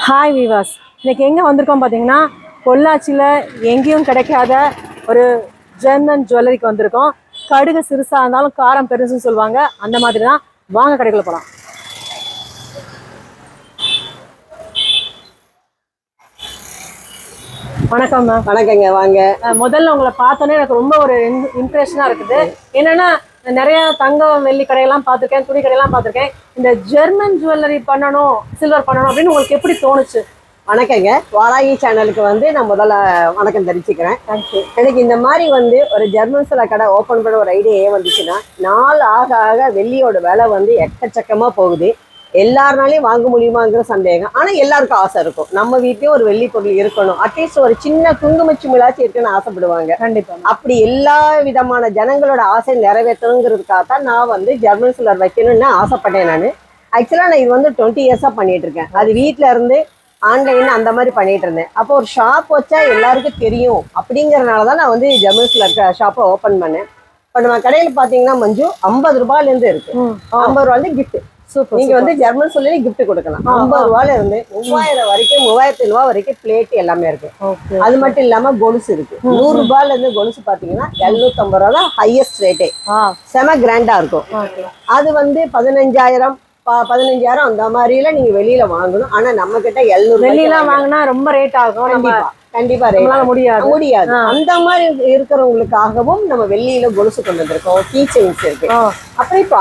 Hi வீவாஸ், இன்னைக்கு எங்கே வந்திருக்கோம் பார்த்தீங்கன்னா பொள்ளாச்சியில் எங்கேயும் கிடைக்காத ஒரு ஜெர்மன் ஜுவல்லரிக்கு வந்திருக்கோம். கடுகு சிறுசாக இருந்தாலும் காரம் பெருசுன்னு சொல்லுவாங்க, அந்த மாதிரி தான். வாங்க கடைக்குள்ள போகலாம். வணக்கம் மேம். வணக்கங்க, வாங்க. முதல்ல உங்களை பார்த்தோன்னே எனக்கு ரொம்ப ஒரு இம்ப்ரெஷனாக இருக்குது. என்னென்னா நிறைய தங்கம் வெள்ளி கடையெல்லாம் பார்த்துருக்கேன், துணி கடையெல்லாம் பார்த்துருக்கேன். இந்த ஜெர்மன் ஜுவல்லரி பண்ணணும், சில்வர் பண்ணணும் அப்படின்னு உங்களுக்கு எப்படி தோணுச்சு? வணக்கங்க, வாராகி சேனலுக்கு நான் முதல்ல வணக்கம் தெரிவிச்சுக்கிறேன். தேங்க்யூ. எனக்கு இந்த மாதிரி ஒரு ஜெர்மன் சில கடை ஓப்பன் பண்ண ஒரு ஐடியா ஏன் வந்துச்சுன்னா, நாள் ஆக ஆக வெள்ளியோட விலை எக்கச்சக்கமாக போகுது. எல்லாருனாலையும் வாங்க முடியுமாங்கிற சந்தேகம். ஆனால் எல்லாருக்கும் ஆசை இருக்கும், நம்ம வீட்லேயும் ஒரு வெள்ளி பொருள் இருக்கணும், அட்லீஸ்ட் ஒரு சின்ன குங்குமச்சி மிளாச்சி இருக்குன்னு ஆசைப்படுவாங்க. கண்டிப்பாக. அப்படி எல்லா விதமான ஜனங்களோட ஆசை நிறைவேற்றணுங்கிறதுக்காக தான் நான் ஜெர்மன் சிலர் வைக்கணும்னு ஆசைப்பட்டேன். ஆக்சுவலாக நான் இது 20 இயர்ஸாக பண்ணிட்டு இருக்கேன். அது வீட்டில் இருந்து ஆன்லைன் அந்த மாதிரி பண்ணிட்டு இருந்தேன். அப்போ ஒரு ஷாப் வச்சா எல்லாருக்கும் தெரியும் அப்படிங்கறதுனால தான் நான் ஜெர்மன் சிலர் ஷாப்பை ஓப்பன் பண்ணேன். இப்போ நம்ம கடையில் பார்த்தீங்கன்னா மஞ்சு 50 ரூபாயிலேருந்து இருக்கு. 50 ரூபாயில கிஃப்ட். நீங்க ஜெர்மன் சொல்லி கிஃப்ட் கொடுக்கலாம். 50 ரூபாயில இருந்து 3000 வரைக்கும், 3500 வரைக்கும் பிளேட் எல்லாமே இருக்கு. அது மட்டும் இல்லாம கொலுசு இருக்கு. 100 ரூபாயில இருந்து கொலுசு பாத்தீங்கன்னா 750 ரூபா தான் ஹையஸ்ட் ரேட்டே. செம கிராண்டா இருக்கும். அது 15,000 அந்த மாதிரில நீங்க வெளியில வாங்கணும். ஆனா நம்ம கிட்ட 700 வெளியில வாங்கினா ரொம்ப ரேட் ஆகும். கண்டிப்பா முடியாது. அந்த மாதிரி இருக்கிறவங்களுக்காகவும் நம்ம வெள்ளியில கொலுசு கொண்டு வந்திருக்கோம். கீ செயின்ஸ் இருக்கு. அப்புறம் இப்ப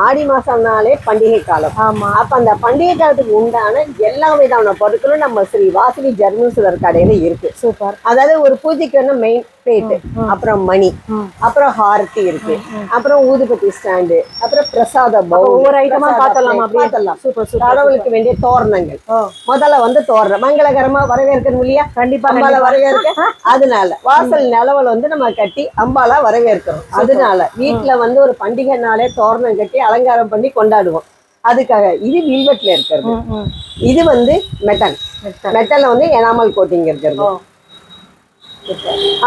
ஆடி மாசம்னாலே பண்டிகை காலம். அப்ப அந்த பண்டிகை காலத்துக்கு உண்டான எல்லா விதமான பொருட்களும் நம்ம ஸ்ரீ வாசவி ஜெர்மன் சிலர் கடையில இருக்கு. சூப்பர். அதாவது ஒரு பூஜைக்கு மெயின் பிளேட், அப்புறம் மணி, அப்புறம் ஹாரத்தி இருக்கு, அப்புறம் ஊதுபத்தி ஸ்டாண்டு, அப்புறம் பிரசாத பவுல். ஒவ்வொரு ஐட்டமா பார்த்தலாம். கடவுளுக்கு வேண்டிய தோரணங்கள். முதல்ல தோரணம் மங்களகரமா வரவேற்கணும் இல்லையா? கண்டிப்பா அம்பால வரவேற்க. அதனால வாசல் நிலவல் நம்ம கட்டி அம்பாலா வரவேற்கிறோம். அதனால வீட்டுல ஒரு பண்டிகை நாளே தோரணம் கட்டி அலங்காரம் பண்ணி கொண்டாடுவோம். அதுக்காக இது வில்வெட்ல இருக்கிறது. இது மெட்டல்ல எனாமல் கோட்டிங் இருக்கிறது.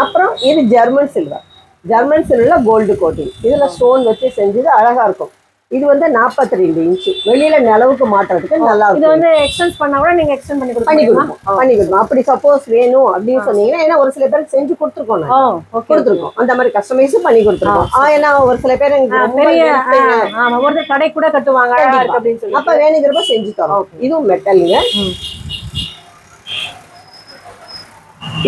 அப்புறம் இது ஜெர்மன் சில்வர்ல கோல்டு கோட்டிங். இதுல ஸ்டோன் வச்சு செஞ்சது அழகா இருக்கும். இது 42 இன்ச்சு. வெளியில நிலவுக்கு மாட்டுறதுக்கு நல்லா இருக்கும். இது எக்ஸ்டெண்ட் பண்ணா கூட நீங்க எக்ஸ்டெண்ட் பண்ணி கொடுப்போம். அப்படி சப்போஸ் வேணும் அப்படின்னு சொன்னீங்கன்னா, ஏன்னா ஒரு சில பேருக்கு செஞ்சு கொடுத்துருக்கோம். அந்த மாதிரி கஸ்டமைஸும் பண்ணி கொடுத்துருக்கோம். ஏன்னா ஒரு சில பேர் ஒரு கடை கூட கட்டுவாங்க அப்படின்னு சொல்லி, அப்ப வேணுங்கிறப்ப செஞ்சு தரோம். இதுவும் மெட்டலுங்க.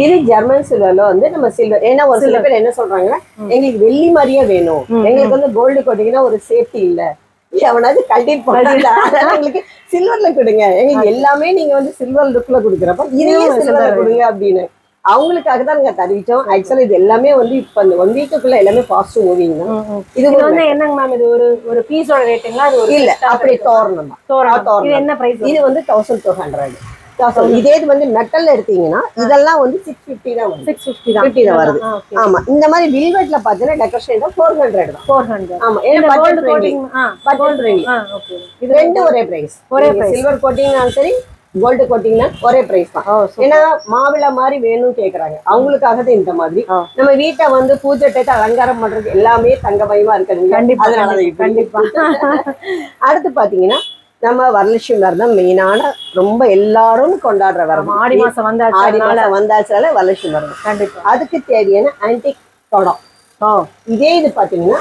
இது ஜெர்மன் சில்வர்ல நம்ம சில்வர். ஏன்னா ஒரு சில பேர் என்ன சொல்றாங்கன்னா, எங்களுக்கு வெள்ளி மாதிரியே வேணும், எங்களுக்கு கோல்டு கோட்டிங்கன்னா ஒரு சேஃப்டி இல்ல, எவனாவது கட்டிட்டு போனாங்க, எங்களுக்கு சில்வர்ல கொடுங்க, எங்களுக்கு எல்லாமே நீங்க சில்வர் லுக்ல கொடுக்குறப்ப இதையே சில்வர்ல கொடுங்க அப்படின்னு அவங்களுக்காக தான் நாங்க தெரிவிச்சோம். ஆக்சுவலா இது எல்லாமே இப்ப இந்த 1 வீக்குள்ள எல்லாமே ஃபாஸ்ட் மூவிங் தான். இது என்னங்க மேம், இது ஒரு பீஸோட ரேட்டுங்களா? அது இல்ல, அப்படி தோரணம் தான். இது என்ன பிரைஸ்? இது 1200. இதே இது மெட்டல்ல எடுத்தீங்கன்னா இதெல்லாம் 650 தான் வரும். 650 தான் வருது. ஆமா, இந்த மாதிரி வில்வெட்ல பாத்தீங்கன்னா டெக்கரேஷன் 400 தான். 400. ஆமா, ஏன்னா gold coating button ring. Okay, இது ரெண்டு ஒரே பிரைஸ். சில்வர் கோட்டிங்னாலும் சரி, கோல்டு கோட்டிங்னா ஒரே பிரைஸ் தான். ஏன்னா மாவிளை மாதிரி வேணும்னு கேக்குறாங்க, அவங்களுக்காக தான் இந்த மாதிரி. நம்ம வீட்டை பூஜை டேட்டு அலங்காரம் பண்றது எல்லாமே தங்கமயமா இருக்கிறது. அதனாலதான் கண்டிப்பா. அடுத்து பாத்தீங்கன்னா நம்ம வரலட்சுமி விரதம் மெயினான, ரொம்ப எல்லாரும் கொண்டாடுற விரதம். ஆடி மாசம் வந்தாச்சால வரலட்சுமி விரதம் கண்டிப்பா. அதுக்கு தேவையான ஆன்டிக் குடம். இதே இது பாத்தீங்கன்னா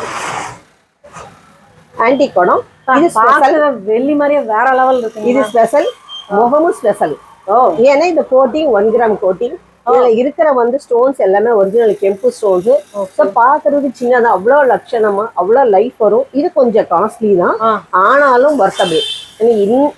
ஆன்டிக் குடம். இது ஸ்பெஷல், வெள்ளி மாதிரியே வேற லெவல் இருக்கு. இது ஸ்பெஷல், முகமும் ஸ்பெஷல். ஏன்னா இந்த கோட்டிங் 1 கிராம் கோட்டிங். இதுல இருக்கிற ஸ்டோன்ஸ் எல்லாமே ஒரிஜினல் கெம்பு ஸ்டோன்ஸ். பாக்குறது சின்னதா, அவ்வளவு லட்சணமா, அவ்வளவு லைஃப் வரும். இது கொஞ்சம் காஸ்ட்லி தான், ஆனாலும் வர்த்தபிள்.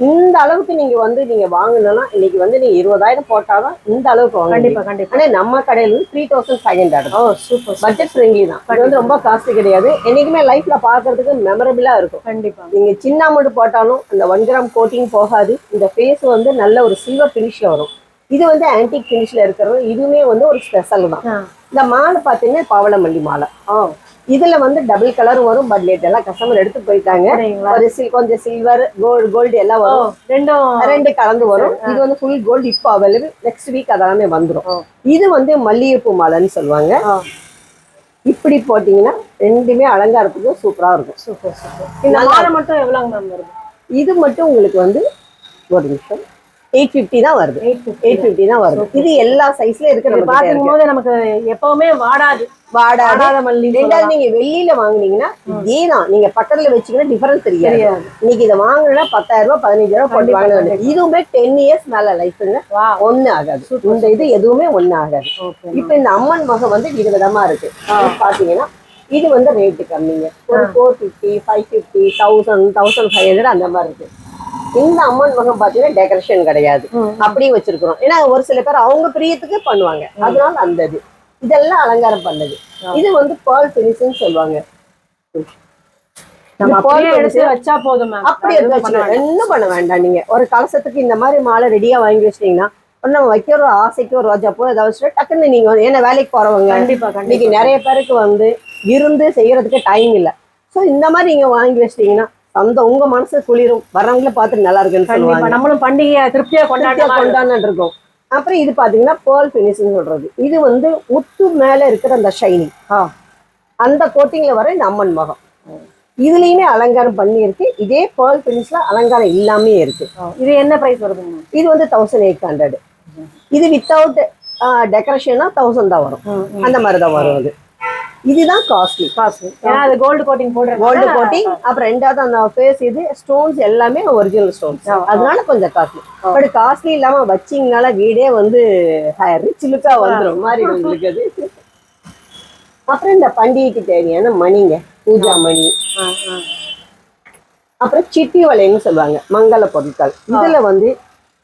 இந்த அளவுக்கு நீங்க நீங்க வாங்கணும்னா இன்னைக்கு நீங்க 20,000 போட்டாதான் இந்த அளவுக்கு வாங்க. கண்டிப்பா கண்டிப்பா. ஆனா நம்ம கடையில 3500. சூப்பர், பட்ஜெட் ஃப்ரெண்ட்லி தான். இது ரொம்ப காஸ்ட்லி கிடையாது. என்னைக்குமே லைஃப்ல பாக்குறதுக்கு மெமரபிளா இருக்கும். கண்டிப்பா. நீங்க சின்ன அமௌண்ட் போட்டாலும் அந்த 1 கிராம் கோட்டிங் போகாது. இந்த ஃபேஸ் நல்ல ஒரு சில்வர் பினிஷ்ல வரும். இது ஆன்டிக் பினிஷ்ல இருக்கிறது. இதுவுமே ஒரு ஸ்பெஷல் தான். இந்த மாலை பாத்தீங்கன்னா பவளமல்லி மாலை. இதுல டபுள் கலர் வரும். பட் லேட் எல்லாம் கஸ்டமர் எடுத்து போயிட்டாங்க. கொஞ்சம் சில்வர், கோல்டு எல்லாம் வரும். ரெண்டு கலந்து வரும். இது ஃபுல் கோல்டு இப்போ அவைலபிள். நெக்ஸ்ட் வீக் அதெல்லாமே வந்துடும். இது மல்லிகைப்பூ மாலைன்னு சொல்லுவாங்க. இப்படி போட்டீங்கன்னா ரெண்டுமே அலங்காரத்துக்கு சூப்பரா இருக்கும். சூப்பர். இந்த மாலை மட்டும் எவ்வளவு மேம் வருது? இது மட்டும் உங்களுக்கு ஒரு நிமிஷம், 850 தான் வருது. 850 தான் வருது. இது எல்லா சைஸ்ல இருக்கு. நம்ம பாத்துக்கும் போது நமக்கு எப்பவுமே வாடாது மல்லி. ரெண்டாவது நீங்க வெளியில வாங்குனீங்கன்னா இதேதான் நீங்க பக்கத்துல வச்சீங்கன்னா டிஃபரன்ஸ் தெரியாது. இன்னைக்கு இதை வாங்கினா 10,000 ரூபாய் 15,000 போட்டு வாங்கினா இதுவுமே 10 இயர்ஸ் மேல லைஃப்ங்க. ஒண்ணு ஆகாது. இந்த இது எதுவுமே ஒண்ணு ஆகாது. இப்ப இந்த அம்மன் மகம் வந்து விதவிதமா இருக்கு. பாத்தீங்கன்னா இது வந்து ரேட்டு கம்மிங்க. ஒரு 450, 550, 1000, 1500 அந்த மாதிரி இருக்கு. இந்த அம்மன் மகம் பாத்தீங்கன்னா டெக்கரேஷன் கிடையாது, அப்படியே வச்சிருக்கிறோம். ஏன்னா ஒரு சில பேர் அவங்க பிரியத்துக்கு பண்ணுவாங்க, அதனால அந்த இது இதெல்லாம் அலங்காரம் பண்ணது. இது வந்து பேர்ல் ஃபினிஷிங் சொல்லுவாங்க. வச்சா போதும், அப்படி என்ன பண்ண வேண்டாம். நீங்க ஒரு கலசத்துக்கு இந்த மாதிரி மாலை ரெடியா வாங்கி வச்சிட்டீங்கன்னா நம்ம வைக்கிற ஆசைக்கு ஒரு ரோஜா பூ ஏதாவது டக்குன்னு நீங்க ஏன்னா வேலைக்கு போறவங்க இன்னைக்கு நிறைய பேருக்கு வந்து இருந்து செய்யறதுக்கு டைம் இல்லை. ஸோ இந்த மாதிரி நீங்க வாங்கி வச்சிட்டீங்கன்னா அந்த உங்க மனசு குளிரும், வர்றவங்கள பார்த்துட்டு நல்லா இருக்குன்னு சொல்லுவாங்க. நம்மளும் பண்டிகையை திருப்தியா கொண்டாடிட்டு இருக்கோம். அப்புறம் இது பாத்தீங்கன்னா பேர்ல் ஃபினிஷிங் சொல்றது. இது வந்து முத்து மேல இருக்கிற அந்த ஷைனிங், அந்த கோட்டிங்ல வர இந்த அம்மன் மகம் இதுலயுமே அலங்காரம் பண்ணி இருக்கு. இதே பேர்ல் ஃபினிஷ்ல அலங்காரம் இல்லாமே இருக்கு. இது என்ன பிரைஸ் வருதுங்க? இது வந்து 1800. இது வித்தவுட் டெக்கரேஷனா 1000 தான் வரும். அந்த மாதிரி தான் வரும். அது இதுதான் காஸ்ட்லி. ஏன்னா அது கோல்டு கோட்டிங் போடுற கோல்டு கோட்டிங். அப்புறம் ரெண்டாவது அந்த ஃபேஸ் இது ஸ்டோன்ஸ் எல்லாமே ஒரிஜினல் ஸ்டோன்ஸ், அதனால கொஞ்சம் காஸ்ட்லி. பட் காஸ்ட்லி இல்லாம வச்சிங்கனால வீடே வந்து ரிச் லுக்கா வந்துடும் மாதிரி உங்களுக்கு அது. அப்புறம் இந்த பண்டிகைக்கு தேவையான மணிங்க, பூஜா மணி, அப்புறம் சிட்டி வளையல்னு சொல்லுவாங்க, மங்கள பொருட்கள். இதுல வந்து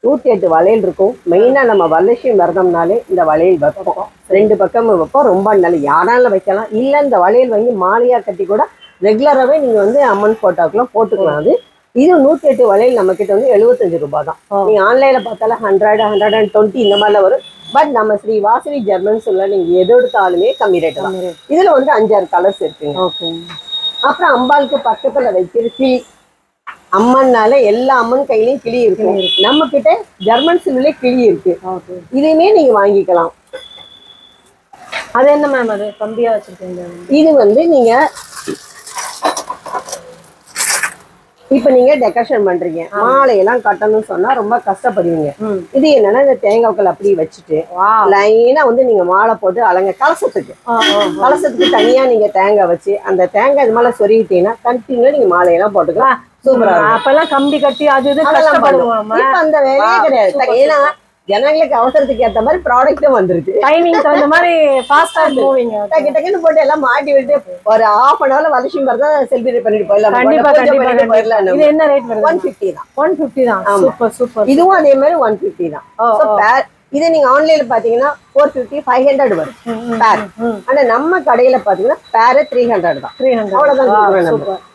108 வளையல் இருக்கும். மெயினா நம்ம வரலட்சுமி விரதம்னாலே இந்த வளையல் வைப்போம். 2 பக்கமும் வைப்போம். ரொம்ப நல்ல யாராலும் வைக்கலாம். இல்லை இந்த வளையல் வாங்கி மாலையா கட்டி கூட ரெகுலராகவே நீங்க வந்து அம்மன் போட்டோக்கெல்லாம் போட்டுக்கலாம். அது இது 108 வளையல் நம்ம கிட்ட வந்து 75 ரூபாய் தான். நீங்க ஆன்லைன்ல பார்த்தாலும் 100, 120 இந்த மாதிரிலாம் வரும். பட் நம்ம ஸ்ரீ வாசவி ஜெர்மன் சொல்ல நீங்க எது எடுத்தாலுமே கம்மி ரேட் தான். இதுல வந்து 5-6 கலர்ஸ் இருக்குங்க. அப்புறம் அம்பாளுக்கு பக்கத்துல வைக்கிற கிளி, அம்மன்னால எல்லா அம்மன் கையிலயும் கிளி இருக்கு. நம்ம கிட்ட ஜெர்மன் சில்லே கிளி இருக்கு. இதையுமே நீங்க வாங்கிக்கலாம். அது என்ன மேம்? அது கம்பியா வச்சிருக்கீங்க. இது வந்து நீங்க இப்ப நீங்க டெக்கரேஷன் பண்றீங்க, மாலையெல்லாம் கட்டணும்னு சொன்னா ரொம்ப கஷ்டப்படுவீங்க. இது என்னன்னா இந்த தேங்காய்கள் அப்படியே வச்சுட்டு லைனா வந்து நீங்க மாலை போட்டு அலங்க கலசத்துக்கு தனியா நீங்க தேங்காய் வச்சு அந்த தேங்காய் இது மேல சொருகிட்டீங்கன்னா கண்டினியூ நீங்க மாலையெல்லாம் போட்டுக்கலாம். சூப்பரா. அப்பெல்லாம் கம்பி கட்டி அது கஷ்டப்படுவோம். இப்ப அந்த வேலையே கிடையாது. ஏன்னா ஜனங்களுக்கு அவசரத்துக்கு ஏற்ற மாதிரி ப்ராடக்ட்டும் வந்துருக்கு. டைமிங் தகுந்த மாதிரி ஃபாஸ்டா மூவிங் டக்குன்னு போட்டு எல்லாம் மாட்டி விட்டு ஒரு half an hourல வரலட்சுமி விரதம் செலிப்ரேட் பண்ணிட்டு போயிடலாம். இது என்ன ரேட் வருது? 150 தான். 150 தான். Super super. இதுவும் அதே மாதிரி 150 தான். இதை நீங்க ஆன்லைன்ல பாத்தீங்கன்னா 450, 500 வரும் பேர். ஆனா நம்ம கடையில பாத்தீங்கன்னா பேர் 300 தான். 300 அவ்வளவுதான்.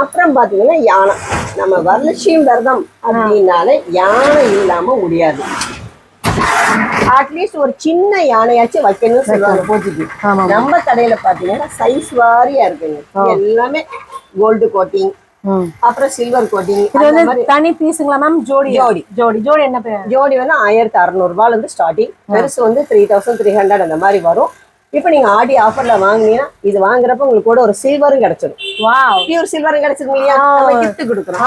அப்புறம் பாத்தீங்கன்னா யானை. நம்ம வரலட்சுமி விரதம் அப்படின்னாலே யானை இல்லாம முடியாது. அட்லீஸ்ட் ஒரு சின்ன யானையாச்சும் வைக்கணும்னு சொல்லுவாங்க பூஜைக்கு. நம்ம கடையில பாத்தீங்கன்னா சைஸ் வாரியா இருக்குங்க. எல்லாமே கோல்டு கோட்டிங், அப்புறம் சில்வர் கோட்டிங். தனி பீஸுங்களா மேம்? ஜோடி ஜோடி ஜோடி ஜோடி என்ன ஜோடி வந்து 1600 ரூபாயில இருந்து ஸ்டார்டிங். பெருசு வந்து 3300 அந்த மாதிரி வரும். இப்ப நீங்க ஆடி ஆஃபர்ல வாங்குனீங்கன்னா இது வாங்குறப்ப உங்களுக்கு கூட ஒரு சில்வரும் கிடைச்சிடும். பியூர் சில்வரும் கிடைச்சிருக்கும் இல்லையா? கிஃப்ட் கொடுக்குறோம்.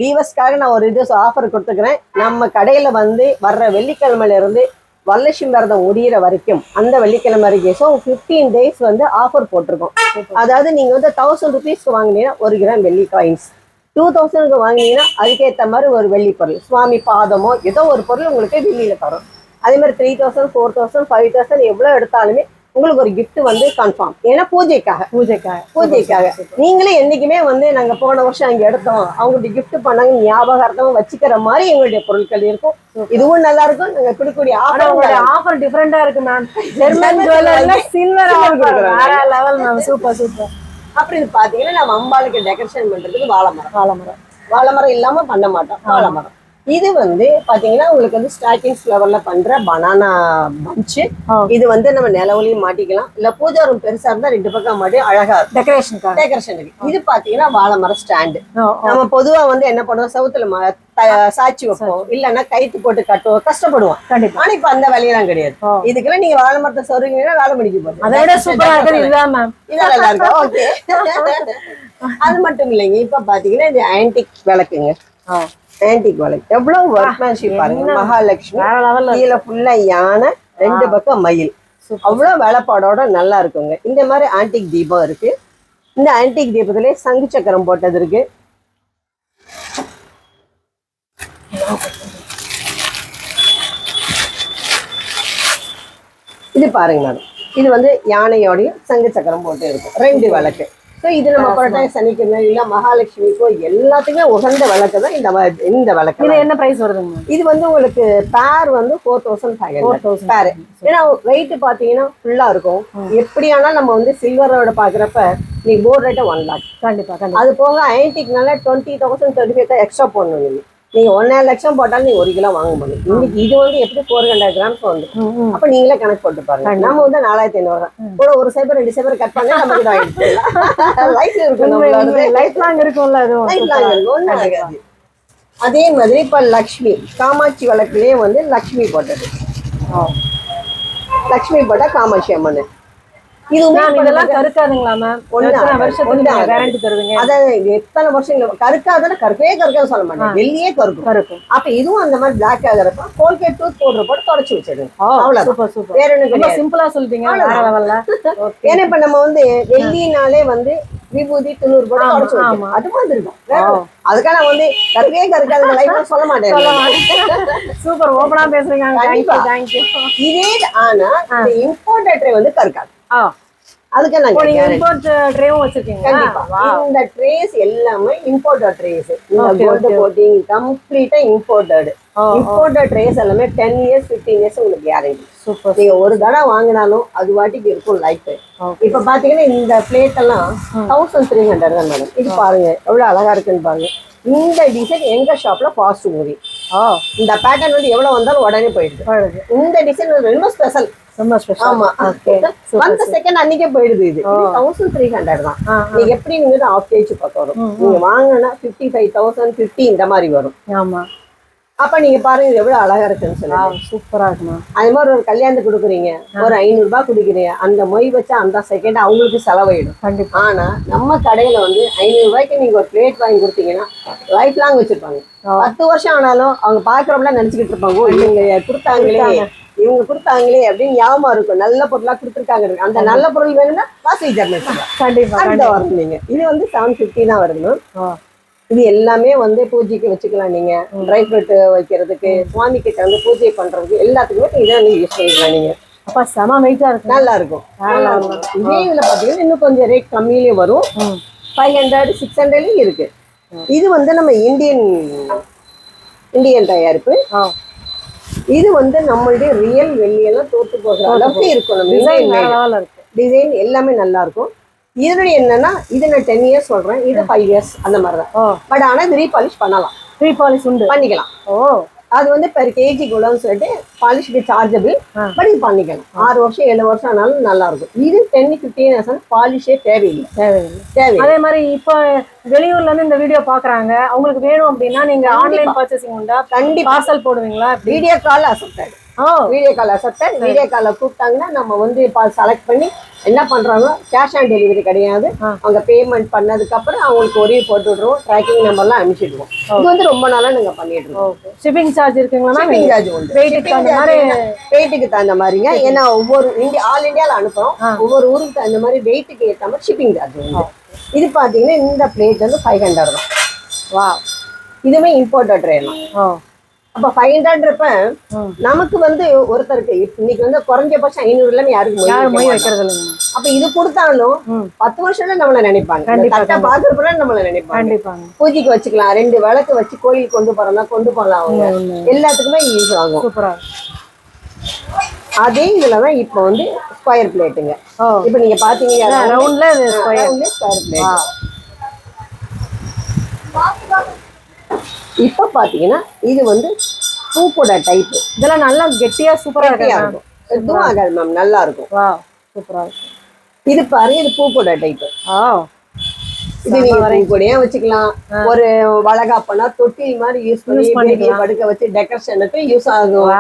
வீவர்ஸ்க்காக நான் ஒரு இது ஆஃபர் கொடுத்துக்கிறேன். நம்ம கடையில வந்து வர்ற வெள்ளிக்கிழமையில இருந்து வரலட்சுமி விரதம் முடிகிற வரைக்கும் அந்த வெள்ளிக்கிழமை வரைக்கும் 15 days வந்து ஆஃபர் போட்டிருக்கோம். அதாவது நீங்க வந்து 1000 rupeesக்கு வாங்கினீங்கன்னா 1 கிராம் வெள்ளி காயின்ஸ், 2000க்கு வாங்கினீங்கன்னா அதுக்கேற்ற மாதிரி ஒரு வெள்ளி பொருள், சுவாமி பாதமோ ஏதோ ஒரு பொருள் உங்களுக்கு வெள்ளியில தரும். அதே மாதிரி 3000, 4000, 5000 எவ்வளவு எடுத்தாலுமே உங்களுக்கு ஒரு கிஃப்ட் வந்து கன்ஃபார்ம். ஏன்னா பூஜைக்காக நீங்களே என்னைக்குமே வந்து நாங்க போன வருஷம் அங்க எடுத்தோம் அவங்களுக்கு கிஃப்ட் பண்ணாங்க ஞாபகார்த்தம் வச்சுக்கிற மாதிரி எங்களுடைய பொருட்கள் இருக்கும். இதுவும் நல்லா இருக்கும். நாங்க கொடுக்கக்கூடிய ஆஃபர் டிஃபரெண்டா இருக்கு மேம். ஜெர்மன் ஜுவல்லர்ல சில்வர் ஆஃபர் வேற லெவல் மேம். Super super. அப்படி இது பாத்தீங்கன்னா நம்ம அம்பாளுக்கு டெக்கரேஷன் பண்றதுக்கு வாழைமரம் இல்லாம பண்ண மாட்டோம். வாழைமரம் இது வந்து பாத்தீங்கன்னா உங்களுக்கு வந்து ஸ்டாக்கிங் ஃப்ளவர்ல பண்ற பனானா பஞ்ச். இது வந்து நம்ம நிலவுலையும் மாட்டிக்கலாம். இல்ல பூஜா ரூம் பெருசா இருந்தா 2 பக்கம் மாட்டி அழகா டெக்கரேஷன். இது பாத்தீங்கன்னா வாழைமரம் ஸ்டாண்டு. நம்ம பொதுவா வந்து என்ன பண்ணுவோம், சவுத்துல சாட்சி வைப்போம், இல்லன்னா கைத்து போட்டு கட்டுவோம், கஷ்டப்படுவோம். ஆனா இப்ப அந்த வேலையெல்லாம் கிடையாது. இதுக்கெல்லாம் நீங்க வாழை மரத்தை சொல்றீங்கன்னா வேலை முடிக்க போகுது. அதோட சூப்பரா இருக்கு. ஓகே. அது மட்டும் இல்லைங்க. இப்ப பாத்தீங்கன்னா இது ஆன்டிக் விளக்குங்க. ஆன்டிக் வளையல் எவ்வளவு ஒர்க்மேன்ஷிப் பாருங்க. மகாலட்சுமி வேற லெவல்ல கீழே ஃபுல்லா யானை, 2 பக்கம் மயில், அவ்வளவு வேலைப்பாடோட நல்லா இருக்குங்க. இந்த மாதிரி ஆன்டிக் தீபம் இருக்கு. இந்த ஆன்டிக் தீபத்திலே சங்கு சக்கரம் போட்டது இருக்கு. இது பாருங்க மேடம், இது வந்து யானையோடையும் சங்கு சக்கரம் போட்டு இருக்கும். 2 விளக்கு. ஸோ இது நம்ம புரட்டாசி சனிக்கிழமை இல்ல மகாலட்சுமிக்கோ எல்லாத்துக்குமே உகந்த விளக்கு தான் இந்த விளக்கு. இது என்ன பிரைஸ் வருதுங்க? இது வந்து உங்களுக்கு பேர் வந்து 4500 பேர். ஏன்னா வெயிட் பாத்தீங்கன்னா ஃபுல்லா இருக்கும். எப்படி ஆனாலும் நம்ம வந்து சில்வரோட பாக்குறப்ப நீ போர்ட் ரேட்டை 1 lakh. கண்டிப்பா. அது போக ஆன்டிக்னால 20,000 35,000 எக்ஸ்ட்ரா போடணும். நீங்க 1.5 லட்சம் போட்டாலும் நீங்க 1 கிலோ வாங்க முடியும். இன்னைக்கு இது வந்து எப்படி 400 கிராம்ஸ் வந்து அப்ப நீங்களே கணக்கு போட்டு பாருங்க. நம்ம வந்து 4500 கூட ஒரு சைபர் 2 சைபர் கட் பண்ணா நமக்கு ஆயிடுச்சு. லைஃப் இருக்கும், லைஃப் லாங் இருக்கும்ல, அது லைஃப் லாங் இருக்கும், ஒன்றும் ஆகாது. அதே மாதிரி இப்ப லக்ஷ்மி காமாட்சி வழக்குலயே வந்து லக்ஷ்மி போட்டது. லக்ஷ்மி போட்டா காமாட்சி அம்மன். இதுவுமே இதெல்லாம் கருக்காதுங்களா மேம்? வருஷத்துக்கு கேரண்டி தருவீங்க? அதாவது எத்தனை வருஷம் கருக்காதுன்னா கருப்பே கருக்காது சொல்ல மாட்டேன், வெளியே கருக்கும். அப்ப இதுவும் அந்த மாதிரி பிளாக் ஆகிறப்ப கோல்கேட் டூத் பவுடர் போட்டு தொடச்சு வச்சிடுங்க. அவ்வளவுதான், வேற ஒண்ணு சிம்பிளா சொல்லிட்டீங்க. ஏன்னா இப்ப நம்ம வந்து வெள்ளினாலே வந்து விபூதி துணூறு போட்டு தொடச்சு வைக்கணும். அது மாதிரி இருக்கும். அதுக்காக நான் வந்து கருப்பே கருக்காது லைஃப் சொல்ல மாட்டேன். சூப்பர், ஓபனா பேசுறீங்க. இதே ஆனா இம்போர்ட்டட் ட்ரே வந்து கருக்காது. அதுக்கு இந்த ட்ரேஸ் எல்லாமே இம்போர்ட்டட் ட்ரேஸ். இந்த கோல்ட் கோட்டிங் கம்ப்ளீட்டா இம்போர்ட்டட். இம்போர்ட்டட் ட்ரேஸ் எல்லாமே 10 years 15 years உங்களுக்கு கேரண்டி. சூப்பர். நீங்க ஒரு தடவை வாங்கினாலும் அது வாட்டிக்கு இருக்கும் லைஃப். இப்ப பாத்தீங்கன்னா இந்த பிளேட் எல்லாம் 1300 தான் மேடம். இது பாருங்க எவ்வளவு அழகா இருக்குன்னு பாருங்க. இந்த டிசைன் எங்க ஷாப்ல ஃபாஸ்ட் மூவி. இந்த பேட்டர்ன் வந்து எவ்வளவு வந்தாலும் உடனே போயிடுது. இந்த டிசைன் ரொம்ப ஸ்பெஷல். ஆமா, அந்த செகண்ட் அன்னைக்கே போயிடுது. இது 1300 தான். நீங்க எப்படி நீங்க ஆஃப் கேஜ் பக்கம் வரும். நீங்க வாங்கினா 55,000 50 இந்த மாதிரி வரும். ஆமா. அப்ப நீங்க பாருங்க இது எவ்வளவு அழகா இருக்குன்னு சொல்லுங்க. சூப்பரா இருக்குமா. அது மாதிரி ஒரு கல்யாணத்துக்கு கொடுக்குறீங்க, ஒரு 500 ரூபாய் குடிக்கிறீங்க, அந்த மொய் வச்சா அந்த செகண்ட் அவங்களுக்கு செலவாயிடும். கண்டிப்பா. ஆனா நம்ம கடையில வந்து 500 ரூபாய்க்கு நீங்க ஒரு பிளேட் வாங்கி கொடுத்தீங்கன்னா லைஃப் லாங் வச்சிருப்பாங்க. 10 வருஷம் ஆனாலும் அவங்க பாக்குறவங்கள நினைச்சுக்கிட்டு இருப்பாங்க, இவங்க கொடுத்தாங்களே அப்படின்னு ஞாபகம் இருக்கும். நல்ல பொருளா கொடுத்துருக்காங்க. அந்த நல்ல பொருள் வேணும்னா வாசி கண்டிப்பா வரும். நீங்க இது வந்து 750 தான் வருது. இது எல்லாமே வந்து பூஜைக்கு வச்சுக்கலாம். நீங்க ட்ரை ஃப்ரூட் வைக்கிறதுக்கு, சுவாமி கிட்ட வந்து பூஜை பண்றதுக்கு எல்லாத்துக்குமே இதை நீங்க யூஸ் பண்ணிக்கலாம். நீங்க அப்ப செம வெயிட்டா இருக்கு, நல்லா இருக்கும். இதே இதுல பாத்தீங்கன்னா இன்னும் கொஞ்சம் ரேட் கம்மியிலேயே வரும். 500 600 இருக்கு. இது வந்து நம்ம இந்தியன் தயாரிப்பு. இது வந்து நம்மளுடைய ரியல் வெள்ளியெல்லாம் தோத்து போகிற அளவுக்கு இருக்கும். டிசைன் எல்லாமே நல்லா இருக்கும். இதனுடைய என்னன்னா இது நான் 10 years சொல்றேன், இது 5 years அந்த மாதிரிதான். பட் ஆனா இது ரீபாலிஷ் பண்ணலாம். ரீபாலிஷ் உண்டு, பண்ணிக்கலாம். அது வந்து பெர் கேஜி கூடன்னு சொல்லிட்டு பாலிஷ்க்கு சார்ஜபிள். பட் இது பண்ணிக்கலாம். 6 வருஷம் 7 வருஷம் ஆனாலும் நல்லா இருக்கும். இது 10-15 years பாலிஷே தேவையில்லை. அதே மாதிரி இப்ப வெளியூர்ல இருந்து இந்த வீடியோ பாக்குறாங்க, அவங்களுக்கு வேணும் அப்படின்னா நீங்க ஆன்லைன் பர்ச்சேசிங் உண்டா? கண்டிப்பா. பார்சல் போடுவீங்களா? Video call accepted. Video call accepted. Video கால கூப்பிட்டாங்கன்னா நம்ம வந்து செலக்ட் பண்ணி என்ன பண்றாங்க, கேஷ் ஆன் டெலிவரி கிடையாது. அவங்க பேமெண்ட் பண்ணதுக்கு அப்புறம் அவங்களுக்கு ஒரே போட்டு விடுறோம், ட்ராக்கிங் நம்பர்லாம் அனுப்பிச்சிடுவோம். இது வந்து ரொம்ப நாளா நாங்க பண்ணிட்டு இருக்கோம். ஷிப்பிங் சார்ஜ் இருக்குங்களா? ஷிப்பிங் சார்ஜ் உண்டு. வெயிட்டுக்கு தகுந்த மாதிரிங்க. ஏன்னா ஒவ்வொரு ஆல் இந்தியாவில் அனுப்புறோம். ஒவ்வொரு ஊருக்கு தகுந்த மாதிரி வெயிட்டுக்கு ஏற்ற மாதிரி ஷிப்பிங் சார்ஜ் உண்டு. இது பாத்தீங்கன்னா இந்த பிளேட் வந்து 500 தான். வா, இதுவுமே இம்போர்ட்டட் ட்ரேலாம். அப்ப 500 நமக்கு வந்து ஒருத்தருக்கு இன்னைக்கு வந்து குறைஞ்சபட்சம் 500 இல்லாம யாருக்கும் மொய் வைக்கிறது இல்லைங்க. அப்ப இது கொடுத்தாலும் 10 வருஷம் நம்மள நினைப்பாங்க. பாக்குறப்ப நம்மள நினைப்பாங்க. பூஜைக்கு வச்சுக்கலாம், 2 விளக்கு வச்சு கோயிலுக்கு கொண்டு போறோம்னா கொண்டு போகலாம். அவங்க எல்லாத்துக்குமே யூஸ் ஆகும். சூப்பரா. அதே இதுலதான் இப்ப வந்து ஸ்கொயர் பிளேட்டுங்க. இப்ப நீங்க பாத்தீங்கன்னா ரவுண்ட்ல ஸ்கொயர் பிளேட். இப்ப பாத்தீங்கன்னா இது வந்து பூப்போட டைப். இதெல்லாம் நல்லா கெட்டியா சூப்பரா இருக்கும். எதுவும் ஆகாது மேம், நல்லா இருக்கும். சூப்பரா இருக்கும். இது பாருங்க, இது பூப்போட டைப். இது நீங்க பூக்கூடையே வச்சுக்கலாம். ஒரு வளகாப்பனா தொட்டில் மாதிரி யூஸ் பண்ணி படுக்க வச்சு டெக்கரேஷனுக்கு யூஸ் ஆகும்.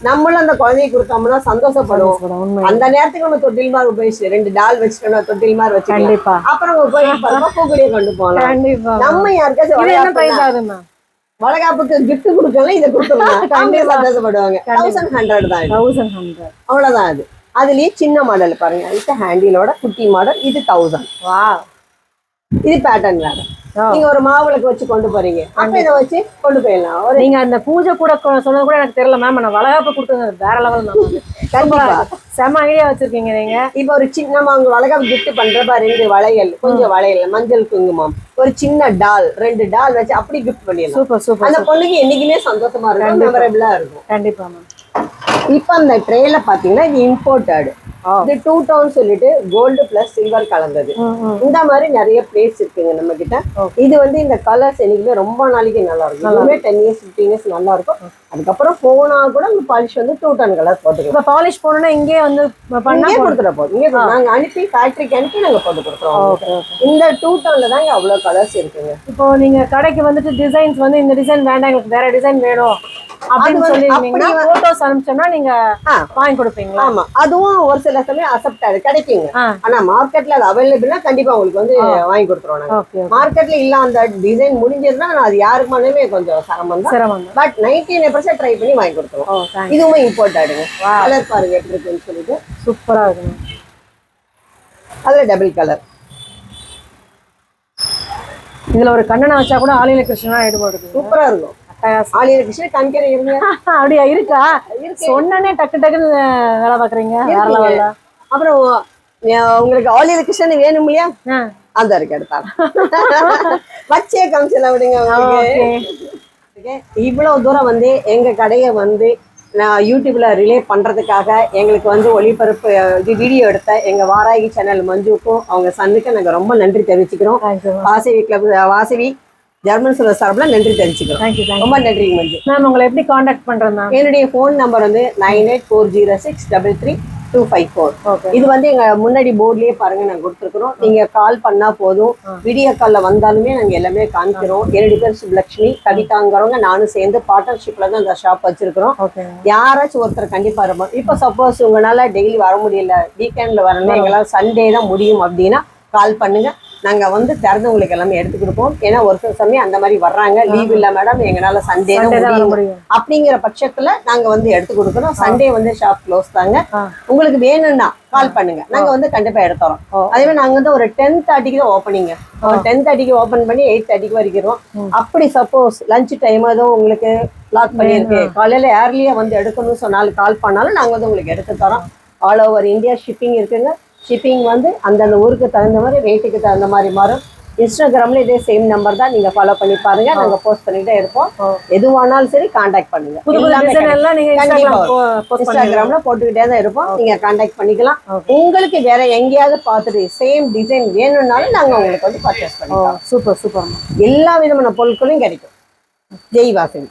நம்மளும் அந்த குழந்தைய கொடுத்தோம்னா சந்தோஷப்படுவோம். அந்த நேரத்துக்கு நம்ம தொட்டில் மாதிரி போயிடுச்சு, 2 டால் வச்சுக்கணும், தொட்டில் மாதிரி வச்சுக்கலாம். அப்புறம் போய் பூக்கூடையே கொண்டு போகலாம். நம்ம யாருக்காச்சும் வளகாப்புக்கு gift கொடுக்கல இதை கொடுத்துருவாங்க. கண்டிப்பா சந்தோஷப்படுவாங்க. 1100 தான் இது. 1100. அவ்வளவுதான் அது. அதுலயே சின்ன மாடல் பாருங்க, இது ஹேண்டிலோட குட்டி மாடல், இது 1000. வா, இது பேட்டர்ன் வேற. நீங்க ஒரு மாவிளக்கு வச்சு கொண்டு போறீங்க, அப்ப இதை வச்சு கொண்டு போயிடலாம். நீங்க அந்த பூஜை கூட சொன்னது கூட எனக்கு தெரியல மேம். நான் வளகாப்பு கொடுத்தது வேற லெவல் தான். கண்டிப்பா செம ஐடியா வச்சிருக்கீங்க நீங்க. இப்ப ஒரு சின்ன அவங்க வளகாப்பு gift பண்றப்ப 2 வளையல், கொஞ்சம் வளையல், மஞ்சள் குங்குமம், ஒரு சின்ன டால், 2 டால் வச்சு அப்படி கிஃப்ட் பண்ணிடலாம். Super super. அந்த பொண்ணுக்கு என்னைக்குமே சந்தோஷமா இருக்கும், மெமரபிளா இருக்கும். கண்டிப்பா மேம். இப்ப அந்த ட்ரேல பாத்தீங்கன்னா இது இம்போர்ட்டட். இது 2 டோன் சொல்லிட்டு கோல்டு பிளஸ் சில்வர் கலந்தது. இந்த மாதிரி நிறைய பிளேட்ஸ் இருக்குங்க நம்ம கிட்ட. இது வந்து இந்த கலர்ஸ் என்னைக்குமே ரொம்ப நாளைக்கு நல்லா இருக்கும். இதுவுமே 10 years 15 years நல்லா இருக்கும். அதுக்கப்புறம் போனா கூட இந்த பாலிஷ் வந்து 2 டோன் கலர் போட்டுக்கலாம். இப்ப பாலிஷ் போனோம்னா இங்கே வந்து பண்ணா கொடுத்துட போதும். இங்கே நாங்க அனுப்பி ஃபேக்டரிக்கு அனுப்பி நாங்க போட்டு கொடுத்துருவோம். இந்த 2 டோன்ல தாங்க அவ்வளவு கலர்ஸ் இருக்குங்க. இப்போ நீங்க கடைக்கு வந்துட்டு டிசைன்ஸ் வந்து இந்த டிசைன் வேண்டாம், எங்களுக்கு வேற டிசைன் வேணும் அப்படின்னு சொல்லிருந்தீங்கன்னா போட்டோஸ் அனுப்பிச்சோம்னா நீங்க வாங்கி கொடுப்பீங்களா? ஆமா, அதுவும் ஒரு சில சமயம் அக்செப்ட் ஆகுது, கிடைக்குங்க. ஆனா மார்க்கெட்ல அது அவைலபிளா கண்டிப்பா உங்களுக்கு வந்து வாங்கி கொடுத்துருவோம். மார்க்கெட்ல இல்ல அந்த டிசைன் முடிஞ்சதுன்னா அது யாருக்குமே கொஞ்சம் சிரமம் தான். பட் 99% ட்ரை பண்ணி வாங்கி கொடுத்துருவோம். இதுவுமே இம்போர்ட் ஆயிடுங்க. கலர் பாருங்க எப்படி இருக்குன்னு சொல்லிட்டு சூப்பரா இருக்குங்க. அதுல டபுள் கலர். இதுல ஒரு கண்ணனை வச்சா கூட ஆலியில கிருஷ்ணனா ஈடுபடுது. சூப்பரா இருக்கும். ஆலியில கிருஷ்ணன் காமிக்கிற இருங்க. அப்படியா இருக்கா? சொன்னனே டக்கு டக்குன்னு வேலை பாக்குறீங்க. வேற லெவல்ல. அப்புறம் உங்களுக்கு ஆலியில கிருஷ்ணன் வேணும் இல்லையா? அந்த இருக்கு எடுத்தாங்க. வச்சே காமிச்சல விடுங்க உங்களுக்கு. இவ்வளவு தூரம் வந்து எங்க கடையை வந்து நான் யூடியூப்ல ரிலே பண்றதுக்காக எங்களுக்கு வந்து ஒளிபரப்பு இது வீடியோ எடுத்த எங்க வாராகி சேனல் மஞ்சுக்கும் அவங்க சன்னுக்கு நாங்க ரொம்ப நன்றி தெரிவிச்சுக்கிறோம். வாசவி கிளப் வாசவி ஜெர்மன் சொல்ல சார்பில் நன்றி தெரிவிச்சுக்கிறோம். ரொம்ப நன்றி மஞ்சு. மேம் உங்களை எப்படி காண்டாக்ட் பண்றேன் மேம்? என்னுடைய ஃபோன் நம்பர் வந்து 9840633254. இது வந்து எங்க முன்னாடி போர்ட்லயே பாருங்க நாங்க கொடுத்துருக்கிறோம். நீங்க கால் பண்ணா போதும், வீடியோ கால்ல வந்தாலுமே நாங்க எல்லாமே காமிக்கிறோம். என்னுடைய பேர் சுப்லட்சுமி, கவிதாங்கிறவங்க நானும் சேர்ந்து பார்ட்னர்ஷிப்ல தான் இந்த ஷாப் வச்சிருக்கிறோம். யாராச்சும் ஒருத்தர் கண்டிப்பா இருப்போம். இப்போ சப்போஸ் உங்களால டெய்லி வர முடியல, வீக்கெண்ட்ல வரணும், எங்களால் சண்டே தான் முடியும் அப்படின்னா கால் பண்ணுங்க. நாங்க வந்து திறந்து உங்களுக்கு எல்லாமே எடுத்து கொடுப்போம். ஏன்னா ஒரு சில சமயம் அந்த மாதிரி வர்றாங்க, லீவ் இல்ல மேடம் எங்களால சண்டே தான் முடியும் அப்படிங்கிற பட்சத்துல நாங்க வந்து எடுத்து கொடுக்குறோம். சண்டே வந்து ஷாப் க்ளோஸ் தாங்க. உங்களுக்கு வேணும்னா கால் பண்ணுங்க, நாங்க வந்து கண்டிப்பா எடுத்துறோம். அதே மாதிரி நாங்க வந்து ஒரு 10:30 தான் ஓப்பனிங்க. 10:30 ஓப்பன் பண்ணி 8:30 வரைக்கும். அப்படி சப்போஸ் லஞ்ச் டைம் ஏதோ உங்களுக்கு லாக் பண்ணியிருக்கு, காலையில ஏர்லியா வந்து எடுக்கணும்னு சொன்னாலும் கால் பண்ணாலும் நாங்க வந்து உங்களுக்கு எடுத்து தரோம். ஆல் ஓவர் இந்தியா ஷிப்பிங் இருக்குங்க. ஷிப்பிங் வந்து அந்தந்த ஊருக்கு தகுந்த மாதிரி ரேட்டுக்கு தகுந்த மாதிரி மாறும். இன்ஸ்டாகிராம்ல இதே சேம் நம்பர் தான், நீங்க ஃபாலோ பண்ணி பாருங்க. நாங்க போஸ்ட் பண்ணிட்டே இருப்போம். எதுவானாலும் சரி கான்டாக்ட் பண்ணுங்க. இன்ஸ்டாகிராம்ல போட்டுக்கிட்டே தான் இருப்போம், நீங்க கான்டாக்ட் பண்ணிக்கலாம். உங்களுக்கு வேற எங்கேயாவது பார்த்துட்டு சேம் டிசைன் வேணும்னாலும் நாங்க உங்களுக்கு வந்து பர்ச்சேஸ் பண்ணிக்கலாம். Super super. எல்லா விதமான பொருட்களும் கிடைக்கும். ஜெய் வாசவி.